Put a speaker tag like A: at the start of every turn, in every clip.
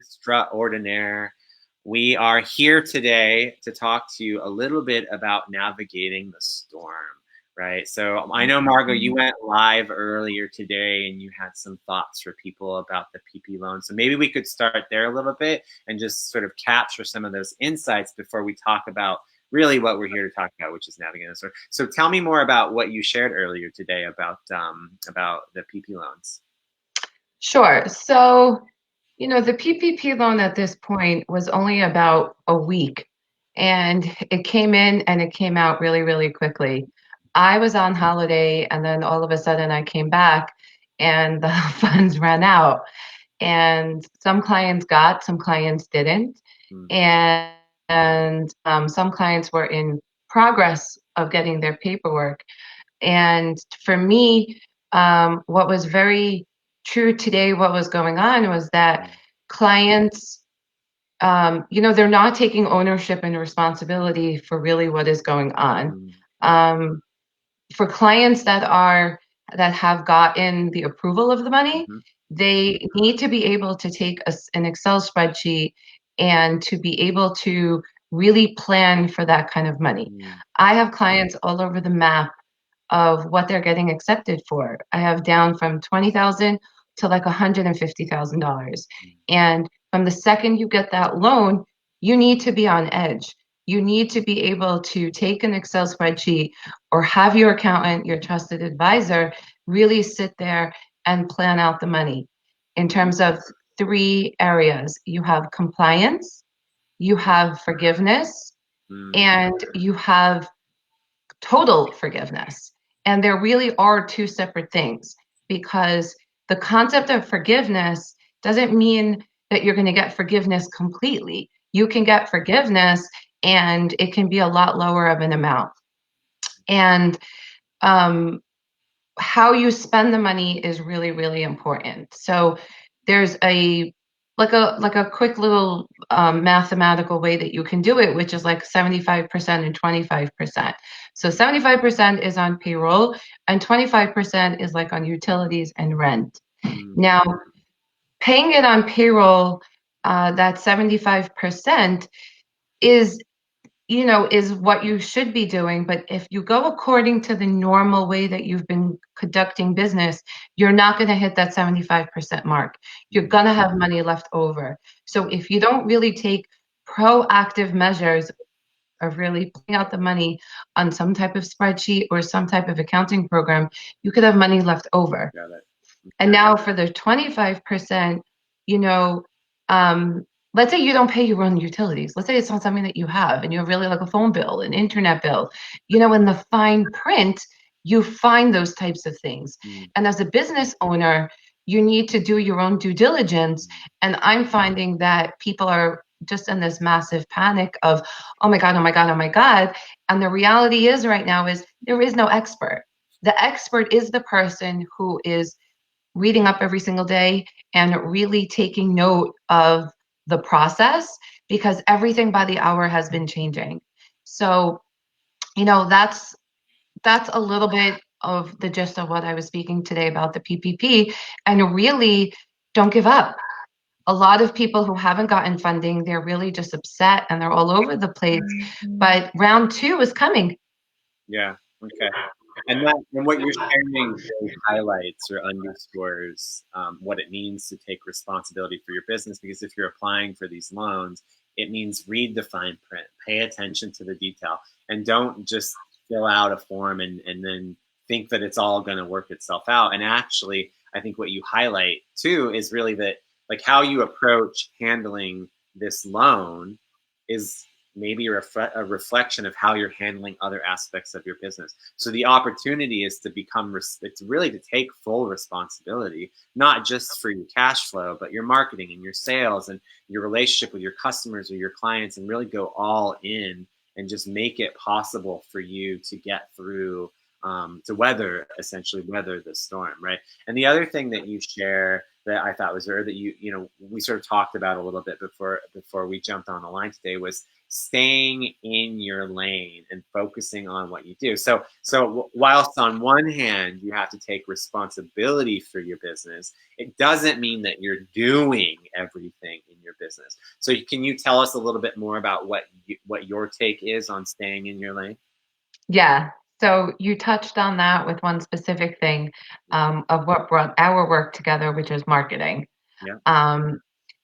A: extraordinaire. We are here today to talk to you a little bit about navigating the storm, right? So I know, Margo, you went live earlier today and you had some thoughts for people about the PP loan. So maybe we could start there a little bit and just sort of capture some of those insights before we talk about really what we're here to talk about, which is navigating the storm. So tell me more about what you shared earlier today about the PP loans.
B: Sure. So, the PPP loan at this point was only about a week, and it came in and it came out really, really quickly. I was on holiday, and then all of a sudden I came back and the funds ran out. And some clients got, some clients didn't. And some clients were in progress of getting their paperwork. And for me, what was very true today, what was going on was that clients, they're not taking ownership and responsibility for really what is going on. For clients that have gotten the approval of the money, they need to be able to take an Excel spreadsheet and to be able to really plan for that kind of money. I have clients all over the map of what they're getting accepted for. I have down from $20,000 to like $150,000. And from the second you get that loan, you need to be on edge. You need to be able to take an Excel spreadsheet or have your accountant, your trusted advisor, really sit there and plan out the money in terms of three areas. You have compliance, you have forgiveness, and you have total forgiveness. And there really are two separate things, because the concept of forgiveness doesn't mean that you're going to get forgiveness completely. You can get forgiveness and it can be a lot lower of an amount. And how you spend the money is really, really important. So there's a quick little mathematical way that you can do it, which is like 75% and 25%. So 75% is on payroll and 25% is like on utilities and rent. Now, paying it on payroll, that 75% is is what you should be doing. But if you go according to the normal way that you've been conducting business, you're not going to hit that 75% mark. You're going to have money left over. So if you don't really take proactive measures of really pulling out the money on some type of spreadsheet or some type of accounting program, you could have money left over.
A: Got it.
B: And now for the 25%, let's say you don't pay your own utilities. Let's say it's not something that you have and you have really like a phone bill, an internet bill. In the fine print, you find those types of things. And as a business owner, you need to do your own due diligence. And I'm finding that people are just in this massive panic of, oh my God, oh my God, oh my God. And the reality is right now is there is no expert. The expert is the person who is reading up every single day and really taking note of the process, because everything by the hour has been changing. So, that's a little bit of the gist of what I was speaking today about the PPP. And really, don't give up. A lot of people who haven't gotten funding, they're really just upset and they're all over the place. But round two is coming.
A: Yeah. Okay. And what you're sharing really highlights or underscores what it means to take responsibility for your business. Because if you're applying for these loans, it means read the fine print, pay attention to the detail, and don't just fill out a form and then think that it's all going to work itself out. And actually, I think what you highlight too is really that, like, how you approach handling this loan is maybe a reflection of how you're handling other aspects of your business. So the opportunity is to it's really to take full responsibility, not just for your cash flow, but your marketing and your sales and your relationship with your customers or your clients, and really go all in and just make it possible for you to get through, to essentially weather the storm, right? And the other thing that you share that I thought was, or that we sort of talked about a little bit before we jumped on the line today, was staying in your lane and focusing on what you do. So whilst on one hand you have to take responsibility for your business, it doesn't mean that you're doing everything business. So can you tell us a little bit more about what your take is on staying in your lane?
B: Yeah. So you touched on that with one specific thing of what brought our work together, which is marketing.
A: Yeah.
B: Um,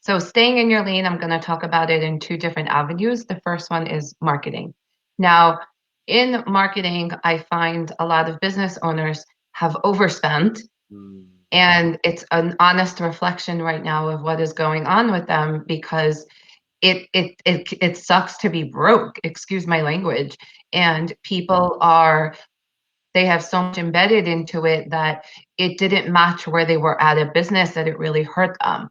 B: so staying in your lane, I'm going to talk about it in two different avenues. The first one is marketing. Now, in marketing, I find a lot of business owners have overspent,
A: Mm,
B: and it's an honest reflection right now of what is going on with them because it sucks to be broke, excuse my language. And people are they have so much embedded into it that it didn't match where they were at a business that it really hurt them.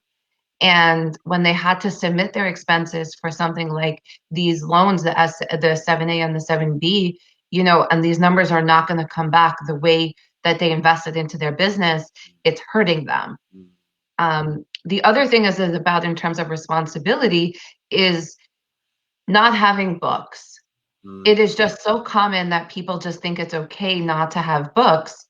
B: And when they had to submit their expenses for something like these loans, the 7A and the 7B, and these numbers are not going to come back the way that they invested into their business, it's hurting them.
A: mm,
B: The other thing is about in terms of responsibility is not having books.
A: mm,
B: It is just so common that people just think it's okay not to have books.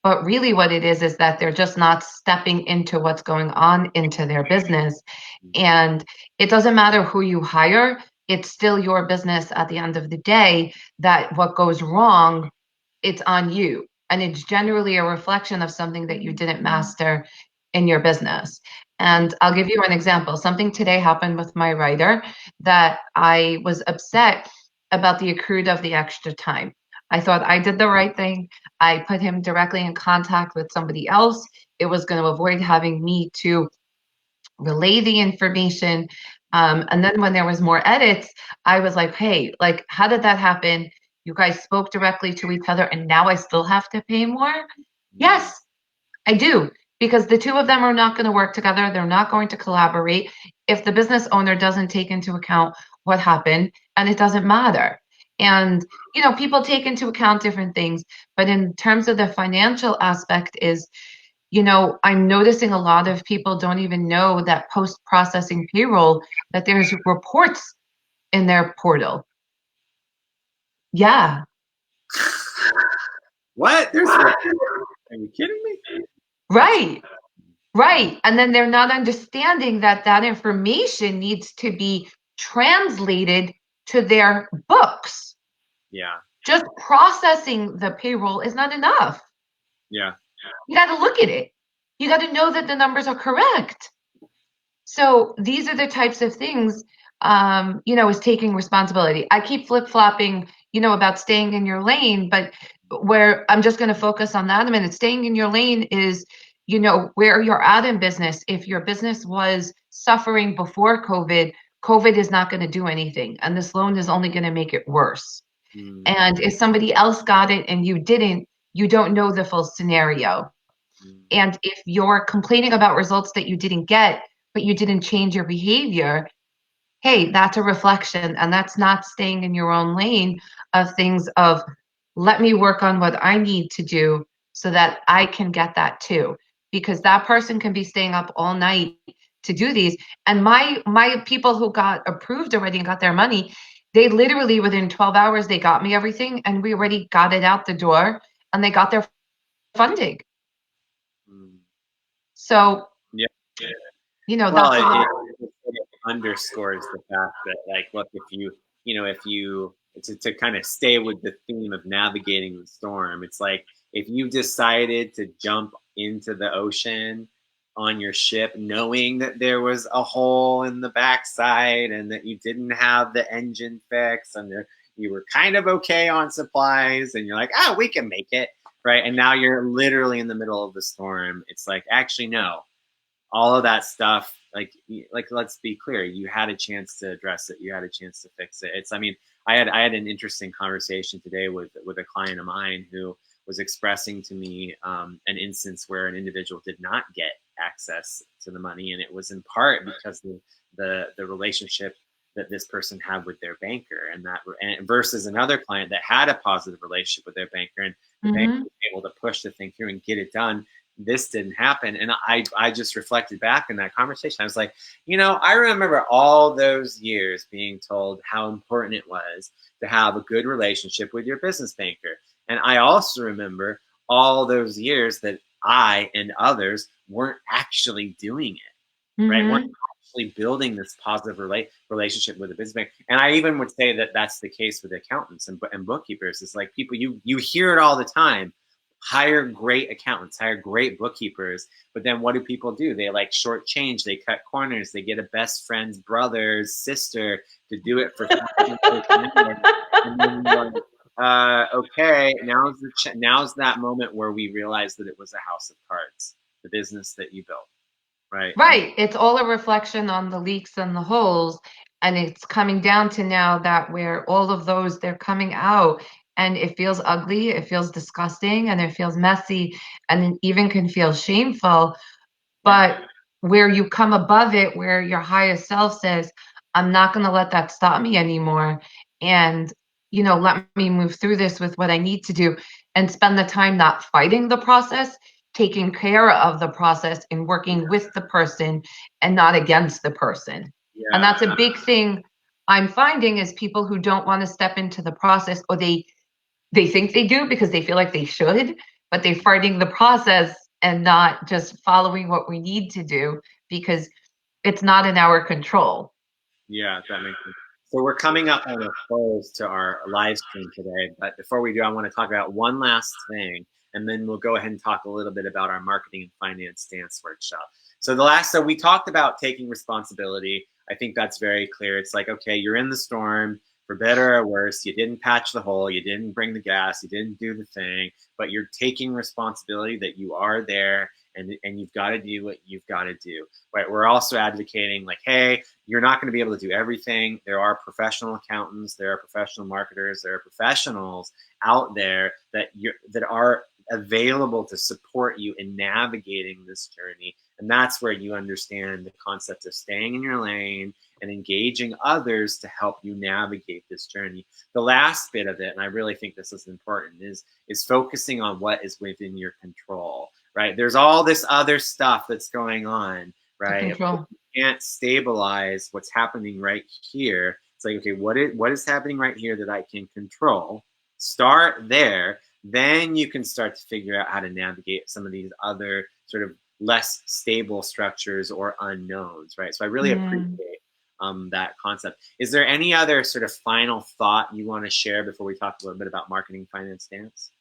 B: But really, what it is that they're just not stepping into what's going on into their business.
A: mm,
B: And it doesn't matter who you hire, it's still your business at the end of the day that what goes wrong, it's on you. And it's generally a reflection of something that you didn't master in your business.
A: mm,
B: And I'll give you an example. Something today happened with my writer that I was upset about the accrued of the extra time. I thought I did the right thing. I put him directly in contact with somebody else. It was going to avoid having me to relay the information. And then when there was more edits, I was like, hey, like, how did that happen? You guys spoke directly to each other, and now I still have to pay more?
A: mm,
B: Yes, I do, because the two of them are not going to work together. They're not going to collaborate if the business owner doesn't take into account what happened, and it doesn't matter. And people take into account different things, but in terms of the financial aspect is, I'm noticing a lot of people don't even know that post-processing payroll, that there's reports in their portal. Yeah,
A: What? Are you kidding me? That's
B: right. Right. And then they're not understanding that that information needs to be translated to their books.
A: yeah,
B: Just processing the payroll is not enough.
A: yeah.
B: You got to look at it. You got to know that the numbers are correct. So these are the types of things, is taking responsibility. I keep flip-flopping, about staying in your lane, but where I'm just going to focus on that a minute. Staying in your lane is, where you're at in business. If your business was suffering before COVID, COVID is not going to do anything. And this loan is only going to make it worse.
A: Mm,
B: And if somebody else got it and you didn't, you don't know the full scenario.
A: mm,
B: And if you're complaining about results that you didn't get, but you didn't change your behavior, hey, that's a reflection. And that's not staying in your own lane of things of, let me work on what I need to do so that I can get that too. Because that person can be staying up all night to do these. And my people who got approved already and got their money, they literally within 12 hours, they got me everything and we already got it out the door and they got their funding.
A: mm.
B: So,
A: Yeah. Well,
B: that's a lot.
A: it sort of underscores the fact that, like, look, if you to kind of stay with the theme of navigating the storm, it's like if you decided to jump into the ocean on your ship, knowing that there was a hole in the backside and that you didn't have the engine fix and you were kind of okay on supplies, and you're like, oh, we can make it, right? And now you're literally in the middle of the storm. It's like, actually, no, all of that stuff, like let's be clear, you had a chance to address it, you had a chance to fix it. It's, I mean, I had an interesting conversation today with a client of mine who was expressing to me an instance where an individual did not get access to the money, and it was in part because the relationship that this person had with their banker, and versus another client that had a positive relationship with their banker, and the banker
B: Mhm.
A: was able to push the thing through and get it done. This didn't happen. And I just reflected back in that conversation. I was like, I remember all those years being told how important it was to have a good relationship with your business banker. And I also remember all those years that I and others weren't actually doing it, right? Weren't
B: Mhm.
A: actually building this positive relationship with the business bank. And I even would say that that's the case with accountants and bookkeepers. It's like people, you hear it all the time. Hire great accountants, hire great bookkeepers. But then what do people do? They like shortchange, they cut corners, they get a best friend's brother, sister to do it for $500. And then you're like, okay, now's that moment where we realize that it was a house of cards, the business that you built, right?
B: Right. It's all a reflection on the leaks and the holes. And it's coming down to now that where all of those, they're coming out and it feels ugly, it feels disgusting, and it feels messy, and it even can feel shameful.
A: Yeah,
B: But where you come above it, where your highest self says, I'm not going to let that stop me anymore. And, let me move through this with what I need to do and spend the time not fighting the process, taking care of the process and working with the person and not against the person. And
A: yeah,
B: that's a big thing I'm finding is people who don't want to step into the process, or they think they do because they feel like they should, but they're fighting the process and not just following what we need to do because it's not in our control.
A: yeah, that makes sense. So we're coming up on a close to our live stream today, but before we do, I want to talk about one last thing, and then we'll go ahead and talk a little bit about our marketing and finance dance workshop. So we talked about taking responsibility. I think that's very clear. It's like, okay, you're in the storm, for better or worse. You didn't patch the hole, you didn't bring the gas, you didn't do the thing, but you're taking responsibility that you are there, and you've got to do what you've got to do. Right? We're also advocating like, hey, you're not going to be able to do everything. There are professional accountants, there are professional marketers, there are professionals out there that are available to support you in navigating this journey. And that's where you understand the concept of staying in your lane and engaging others to help you navigate this journey. The last bit of it, and I really think this is important, is focusing on what is within your control, right? There's all this other stuff that's going on,
B: The
A: right?
B: control.
A: Can't stabilize what's happening right here. It's like, okay, what is happening right here that I can control? Start there. Then you can start to figure out how to navigate some of these other sort of less stable structures or unknowns, right? So I really
B: Mm.
A: appreciate that concept. Is there any other sort of final thought you want to share before we talk a little bit about marketing, finance, dance?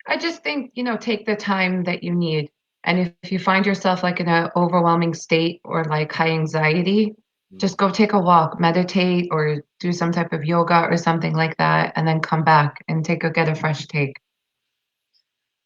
B: I just think, take the time that you need. And if you find yourself like in an overwhelming state or like high anxiety,
A: Mm,
B: just go take a walk, meditate, or do some type of yoga or something like that, and then come back and get a fresh take.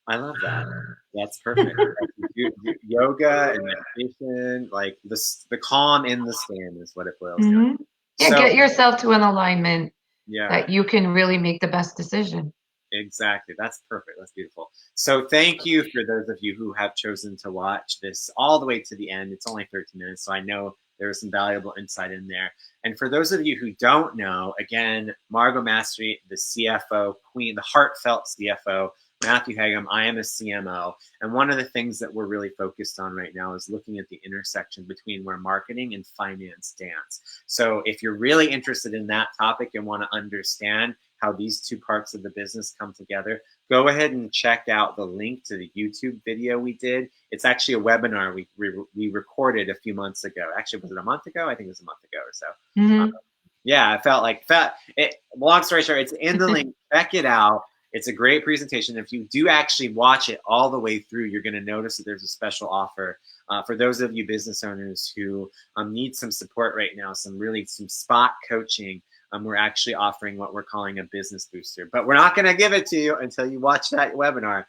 A: I love that. That's perfect. Like, yoga and meditation, like the calm in the storm is what it boils down.
B: Hmm. Yeah,
A: So
B: get yourself to an alignment
A: yeah,
B: that you can really make the best decision.
A: exactly. That's perfect. That's beautiful. So thank you for those of you who have chosen to watch this all the way to the end. It's only 13 minutes, so I know there was some valuable insight in there. And for those of you who don't know, again, Margo Mastery, the CFO queen, the heartfelt CFO, Mathew Hagum, I am a CMO. And one of the things that we're really focused on right now is looking at the intersection between where marketing and finance dance. So if you're really interested in that topic and want to understand how these two parts of the business come together, go ahead and check out the link to the YouTube video we did. It's actually a webinar we recorded a few months ago. Actually, was it a month ago? I think it was a month ago or so.
B: Hmm.
A: Yeah, I felt like it. Long story short, it's in the link. Check it out. It's a great presentation. If you do actually watch it all the way through, you're going to notice that there's a special offer for those of you business owners who need some support right now, some spot coaching. We're actually offering what we're calling a business booster, but we're not going to give it to you until you watch that webinar.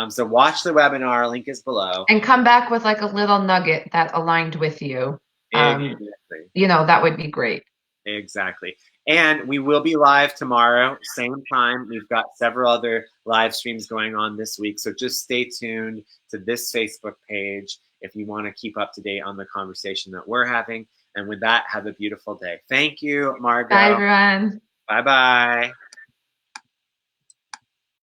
A: So watch the webinar. Link is below.
B: And come back with like a little nugget that aligned with you. Um,
A: Exactly.
B: that would be great.
A: Exactly. And we will be live tomorrow, same time. We've got several other live streams going on this week. So just stay tuned to this Facebook page if you want to keep up to date on the conversation that we're having. And with that, have a beautiful day. Thank you,
B: Bye,
A: Margo.
B: everyone.
A: Bye bye.